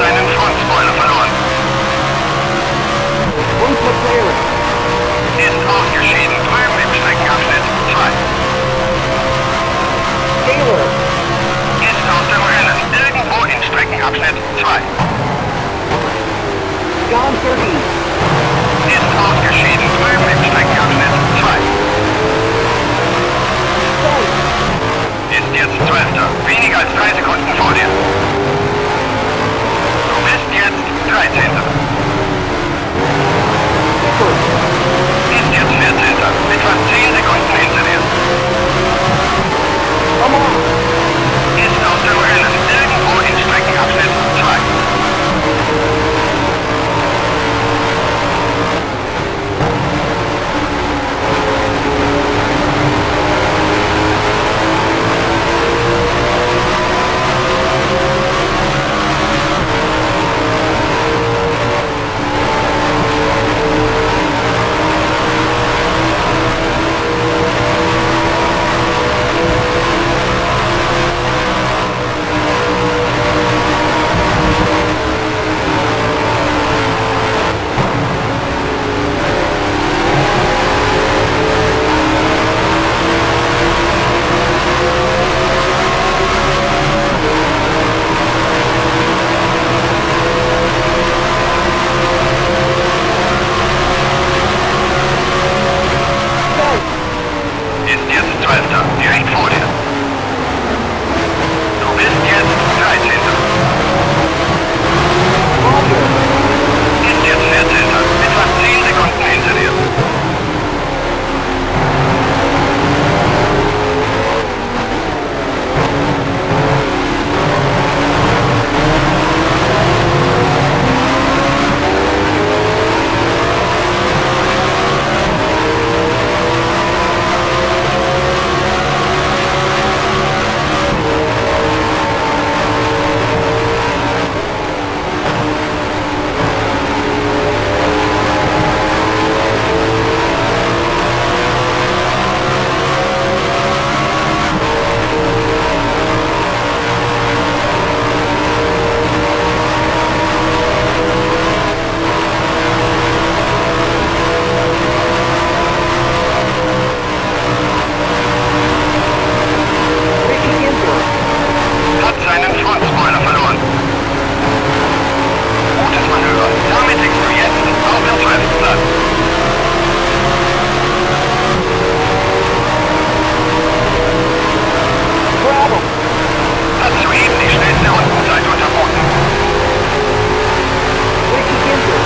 seinen Frontspoiler verloren. Und McLaren. Ist ausgeschieden. Drüben im Streckenabschnitt 2. Taylor. Ist aus dem Rennen. Irgendwo in Streckenabschnitt 2. John 13. Ist ausgeschieden. Drüben im Streckenabschnitt 2. Sainz. Ist jetzt 12. Weniger als 3 Sekunden vor dir. Du bist jetzt 13. Pickford. Ist jetzt 14. Mit fast 10 Sekunden hinter dir. Come on. Ist aus dem Rennen. Irgendwo in Streckenabschnitt 2. Ist jetzt 12. Direkt vor dir. Du bist jetzt 13. Roger. Ist jetzt 14. Mit fast 10 Sekunden hinter dir. Ricky Ginter. Hat seinen Frontspoiler verloren. Gutes Manöver. Damit liegst du jetzt auf dem 12. Platz. Grab him. Hat soeben die schnellste Rundenzeit unterboten. Ricky Ginter.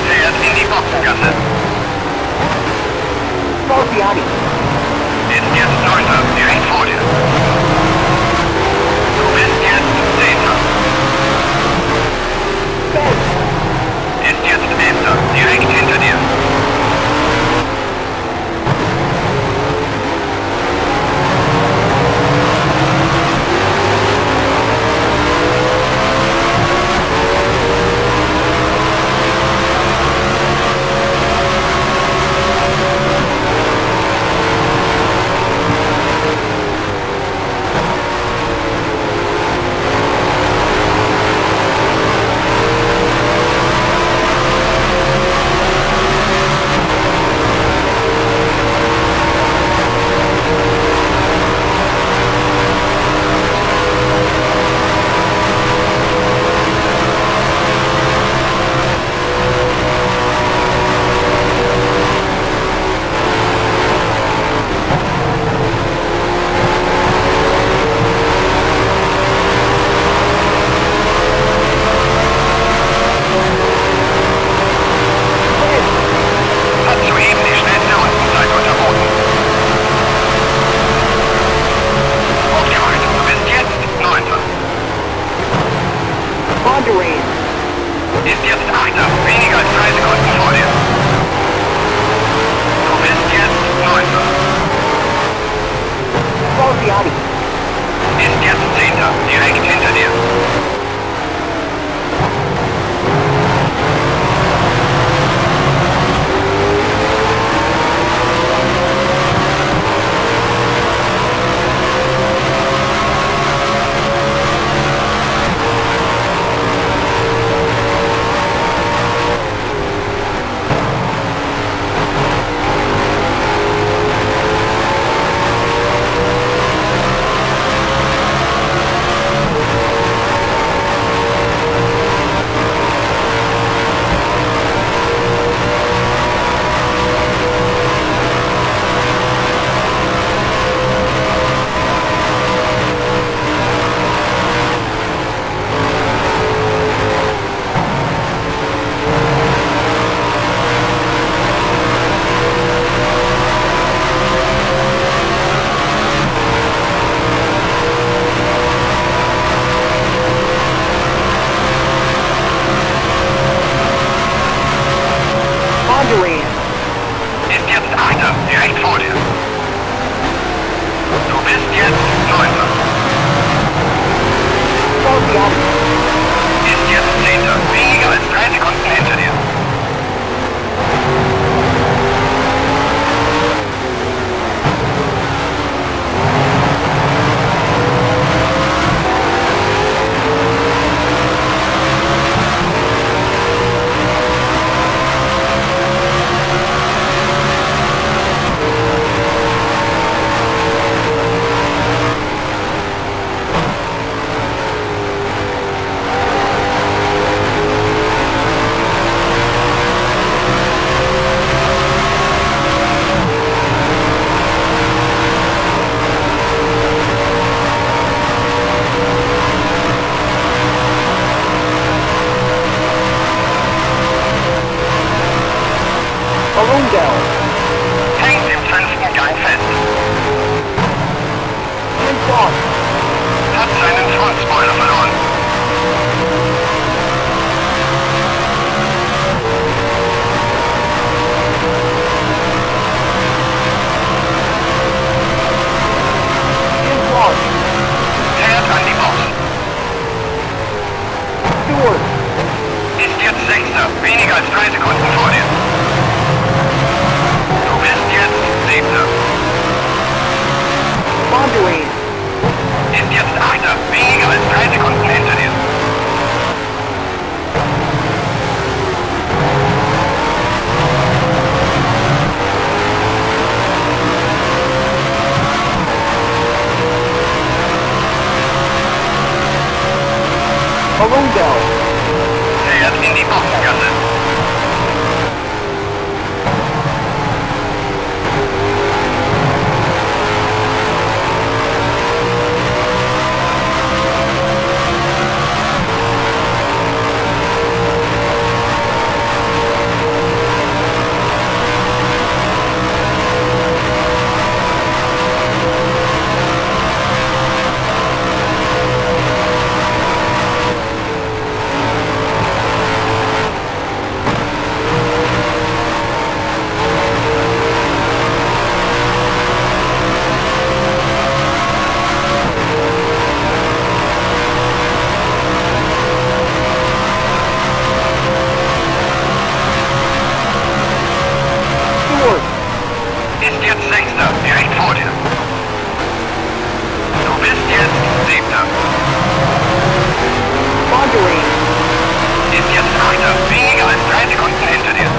Fährt in die Boxengasse. Spartiati. Ist jetzt 9. Direkt vor dir. Du bist jetzt 10. Benz. Ist jetzt 11. Direkt hinter dir. Hat soeben die schnellste Rundenzeit unterboten. Aufgemacht. Du bist jetzt 9. Bondurant. Ist jetzt 8. Weniger als 3 Sekunden vor dir. Du bist jetzt 9. Spartiati. Ist jetzt 10. Direkt hinter dir. Rundell. Hängt im 5. Gang fest. In front. Hat seinen Frontspoiler verloren. In front. Fährt an die Box. Stewart. Ist jetzt Sechster. Weniger als 3 Sekunden vor dir. Du bist jetzt Siebter. Mondurine. Ist jetzt Achter. Weniger als 3 Sekunden hinter dir. Arundel. Fährt in die Boxengasse. Stewart. Ist jetzt Sechster. Direkt vor dir. Du bist jetzt Siebter. Mondurine. Ist jetzt Achter. Weniger als 3 Sekunden hinter dir.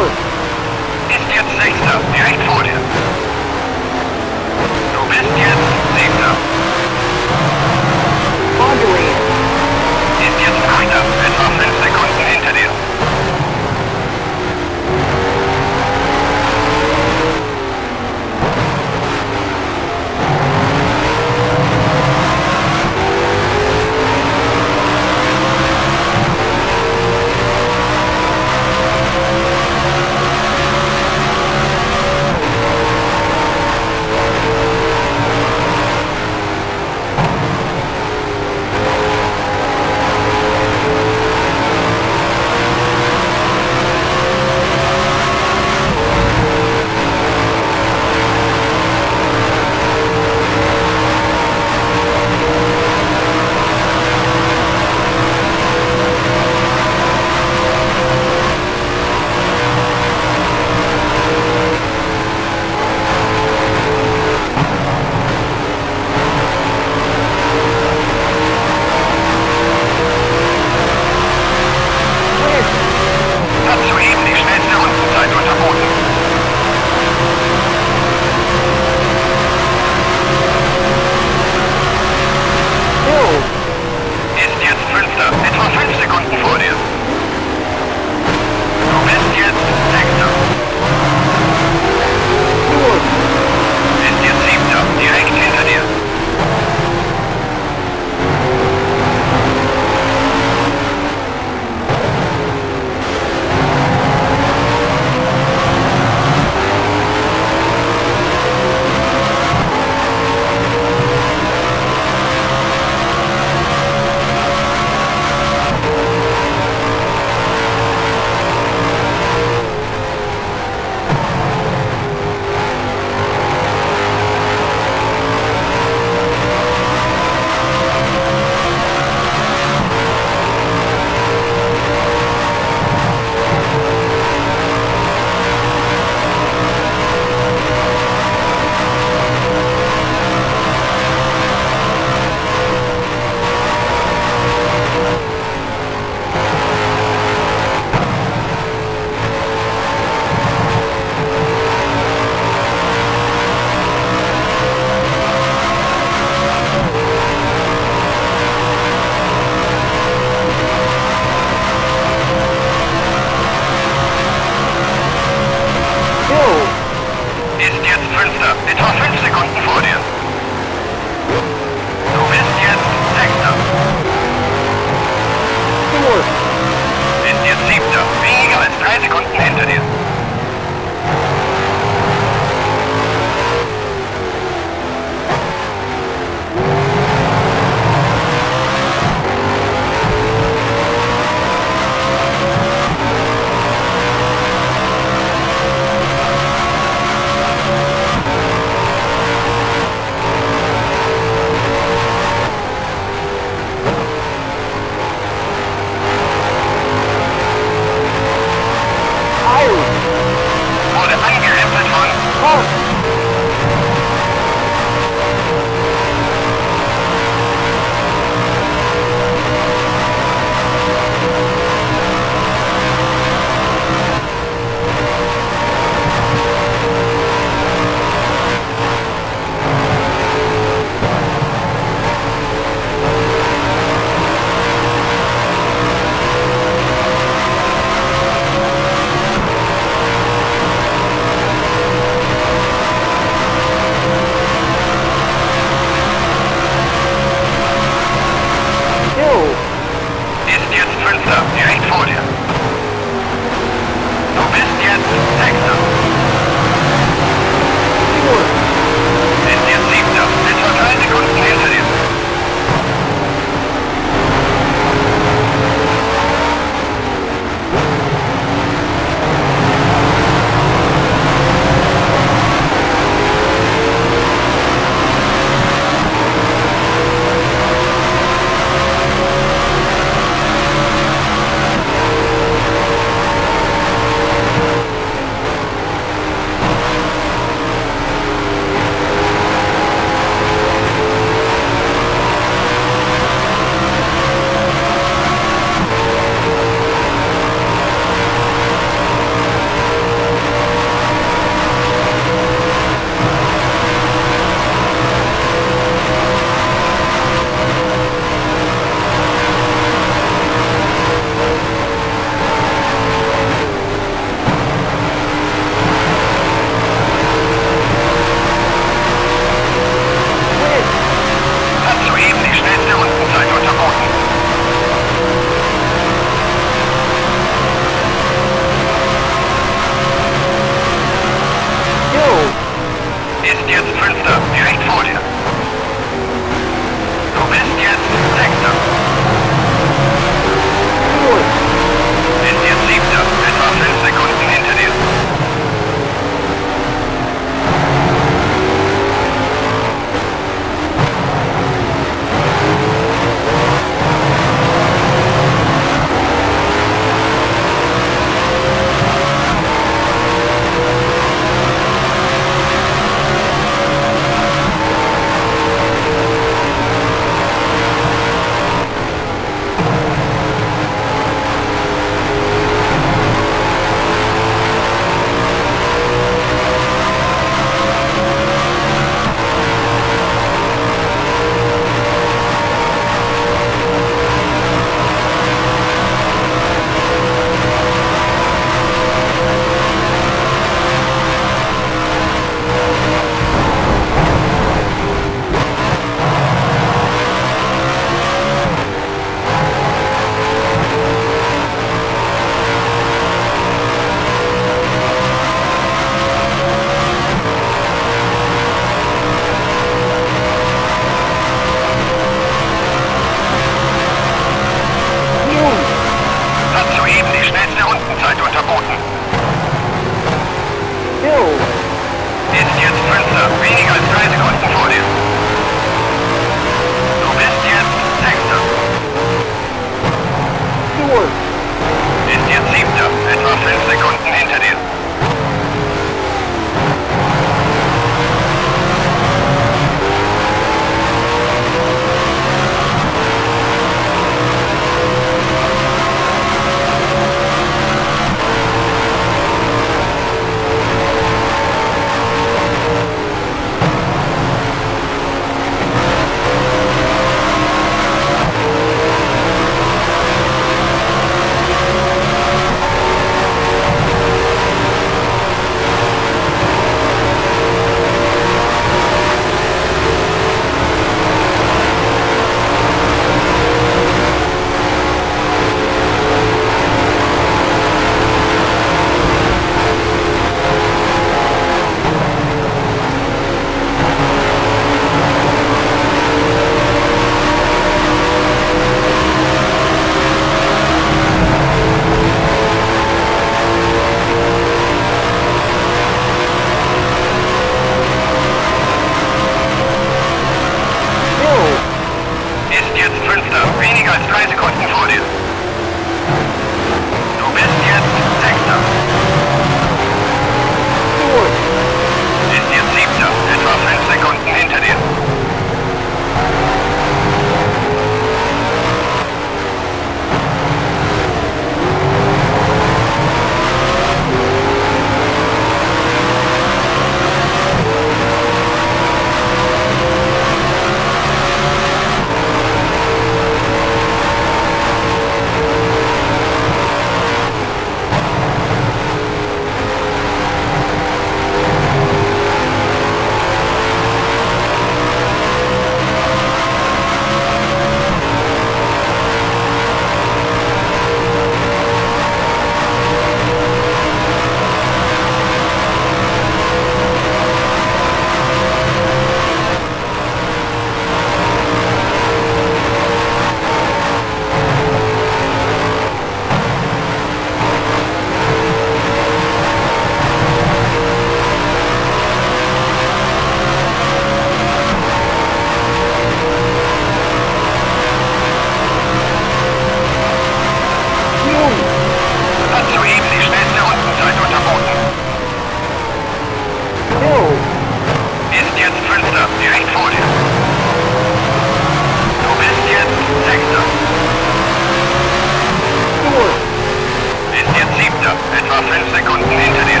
Sechster, etwa 5 Sekunden hinter dir.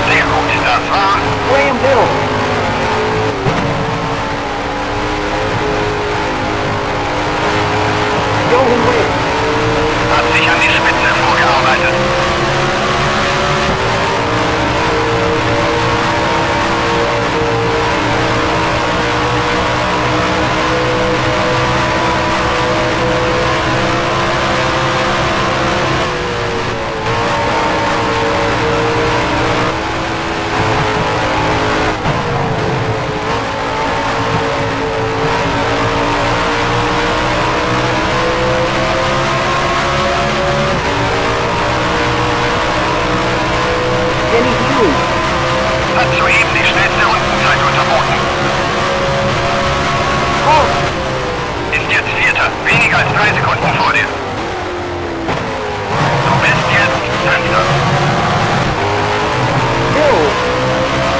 Sehr gut, das war Graham Hill. Johan Wicks. hat sich an die Spitze vorgearbeitet. Denny Hughes. Hat soeben die schnellste Rundenzeit unterboten. Hart. Ist jetzt Vierter, weniger als 3 Sekunden vor dir. Du bist jetzt Fünfter. Hill.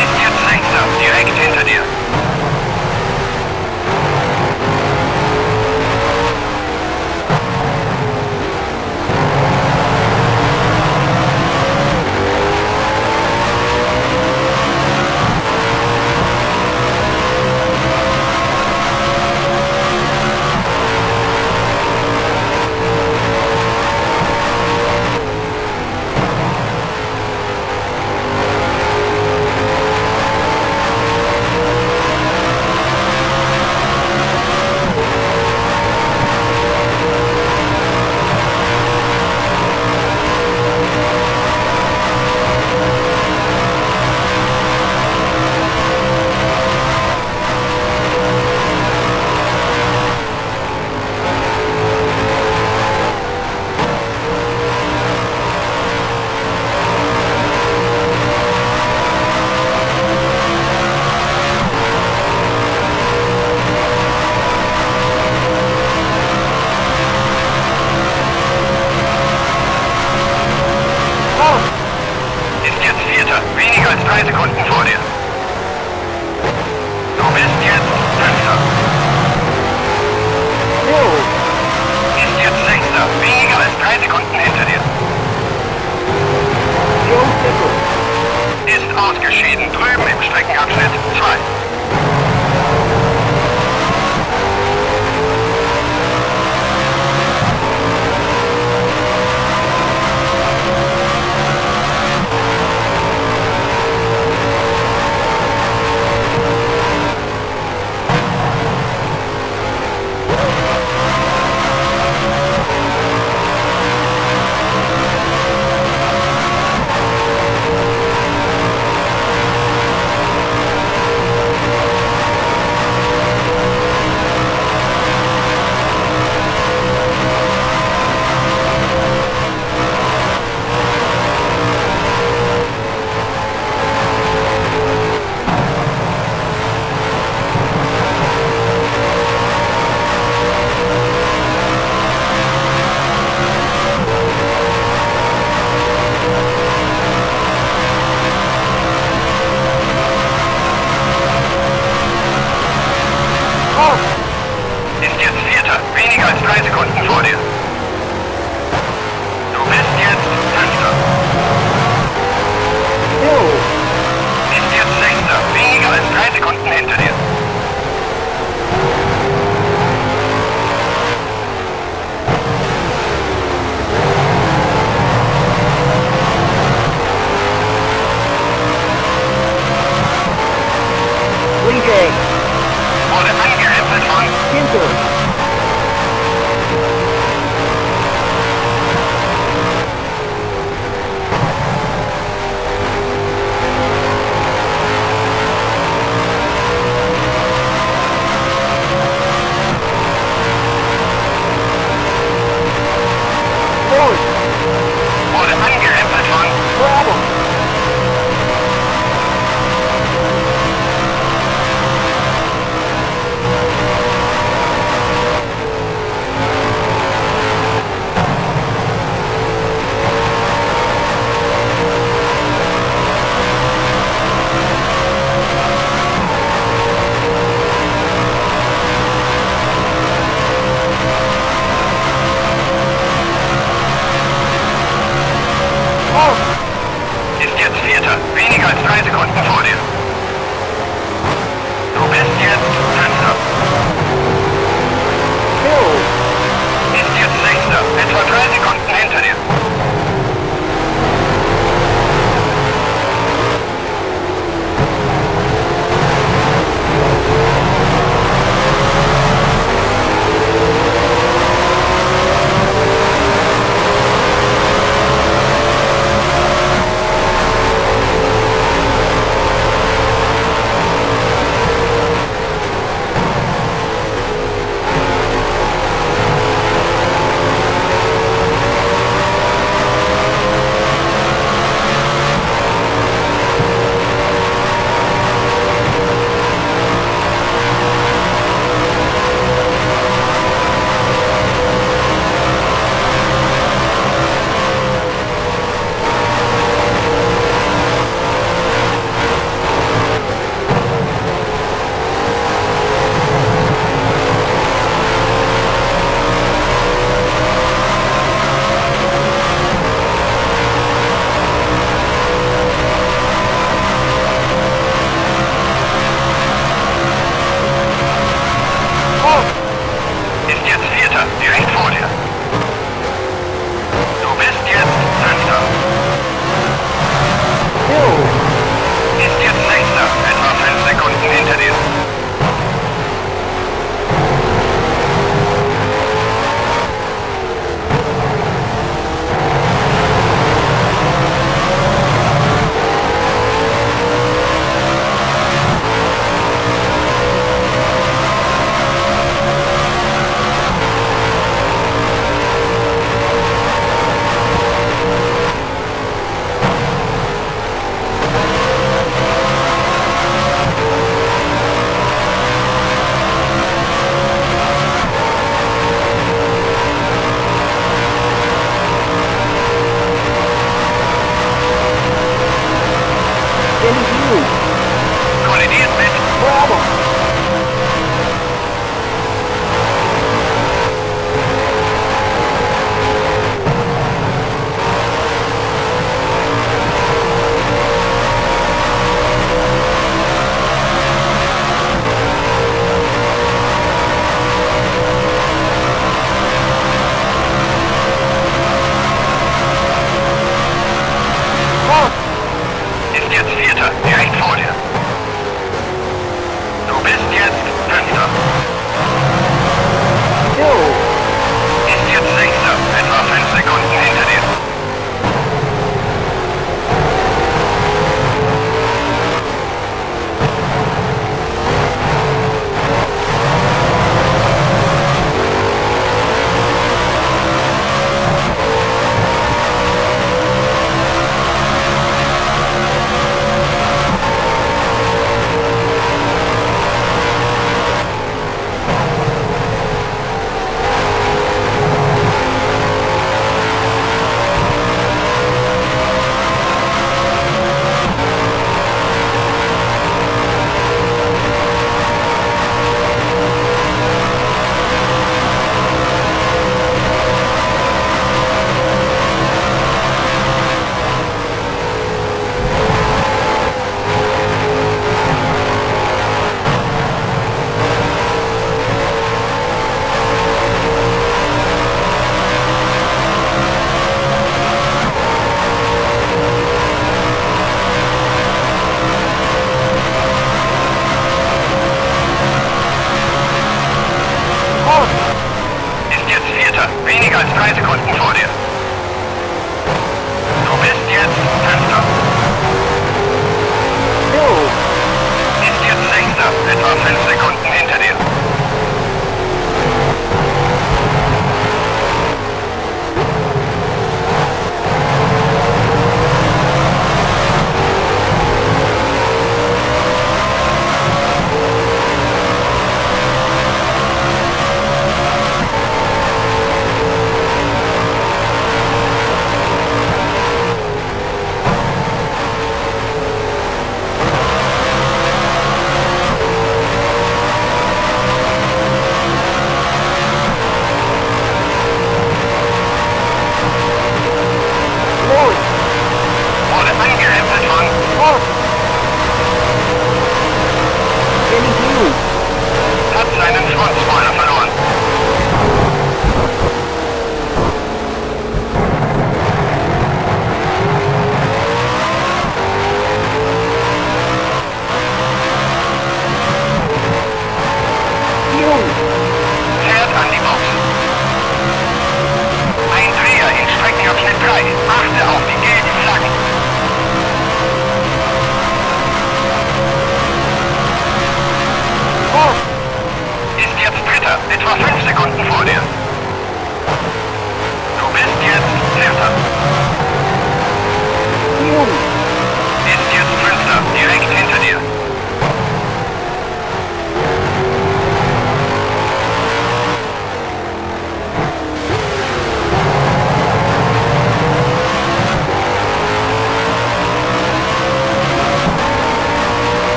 Ist jetzt Sechster, direkt hinter dir. Ist jetzt Vierter, weniger als 3 Sekunden vor dir. Du bist jetzt Fünfter. Hill. Ist jetzt Sechster, weniger als 3 Sekunden hinter dir. Joe Sickles. Ist ausgeschieden, drüben im Streckenabschnitt 2. Weniger als 3 Sekunden vor dir. Du bist jetzt Fünfter. Phil, Ist jetzt Sechster. Etwa 3 Sekunden hinter dir.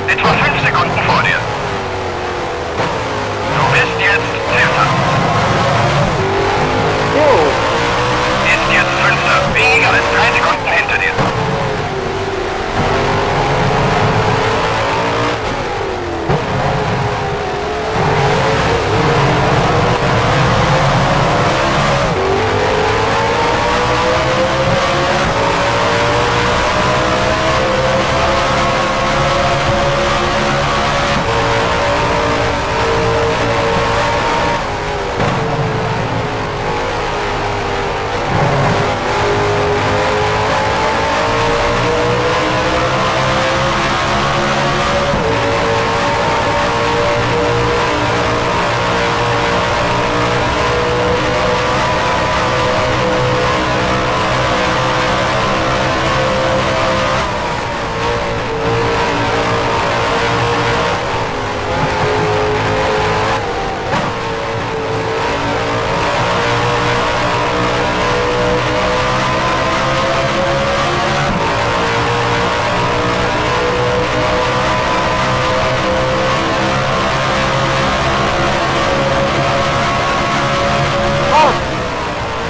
Etwa 5 Sekunden vor dir. Du bist jetzt Vierter. Jo. Ist jetzt Fünfter. Weniger als 3 Sekunden hinter dir.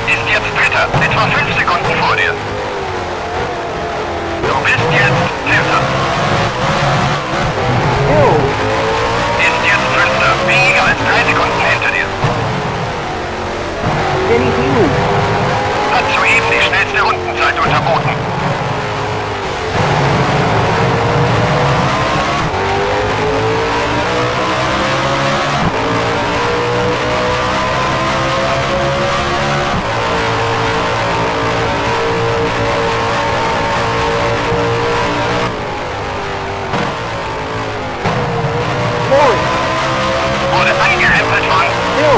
Ist jetzt Dritter. Etwa 5 Sekunden vor dir. Du bist jetzt Vierter. Jo. Ist jetzt Fünfter. Weniger als 3 Sekunden hinter dir. Danny Hughes. Hat soeben die schnellste Rundenzeit unterboten. Morris. Wurde angerempelt von Jo.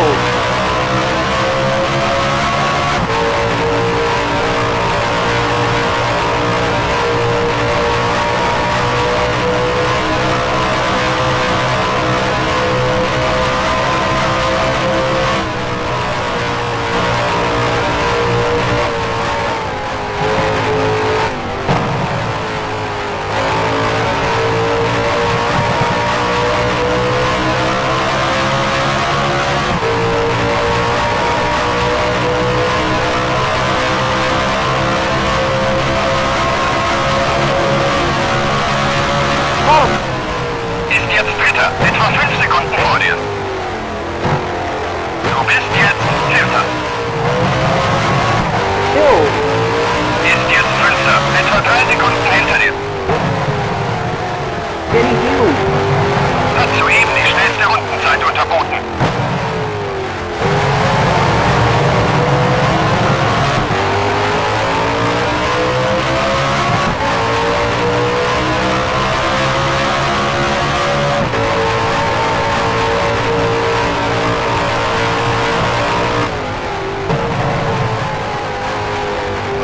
Ist jetzt Dritter. Etwa 5 Sekunden vor dir. Du bist jetzt Vierter. Jo. Ist jetzt Fünfter. Etwa 3 Sekunden hinter dir. Danny Hughes. Hat soeben die schnellste Rundenzeit unterboten.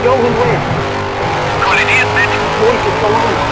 Johan West. Kollidiert mit Voice of Solana.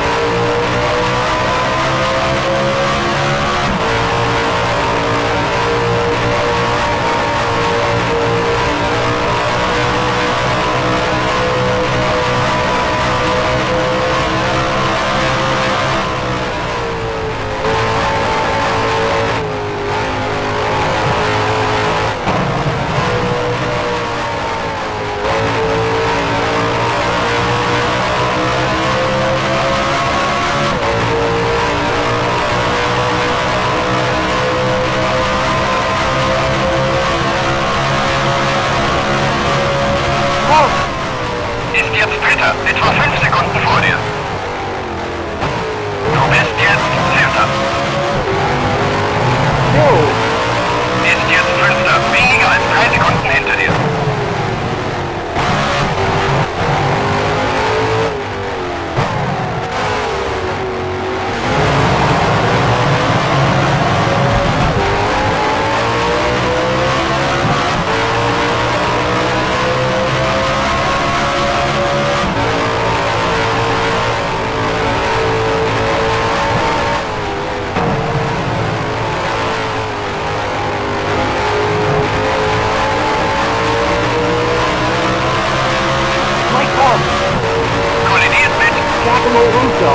Ist jetzt Dritter. Etwa 5 Sekunden vor dir. Du bist jetzt Vierter. Jo. Ist jetzt Fünfter. Weniger als 3 Sekunden hinter dir. Giacomo Russo.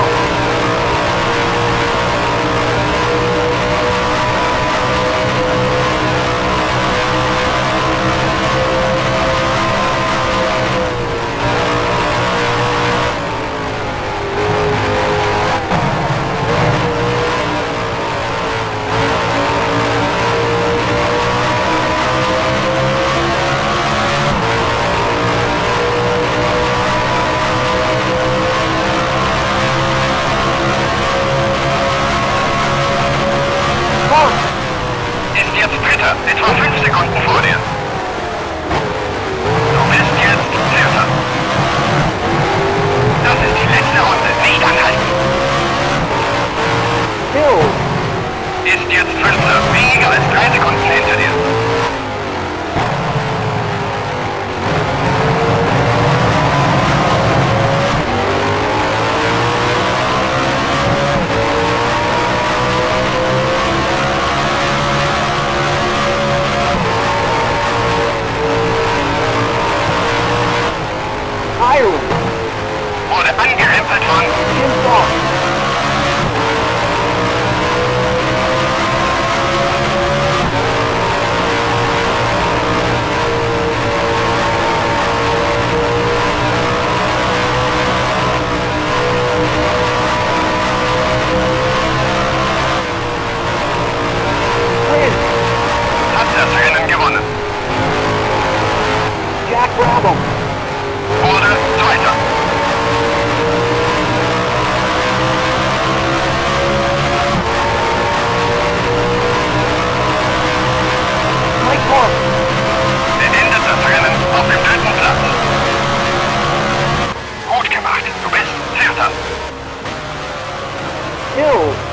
Hill.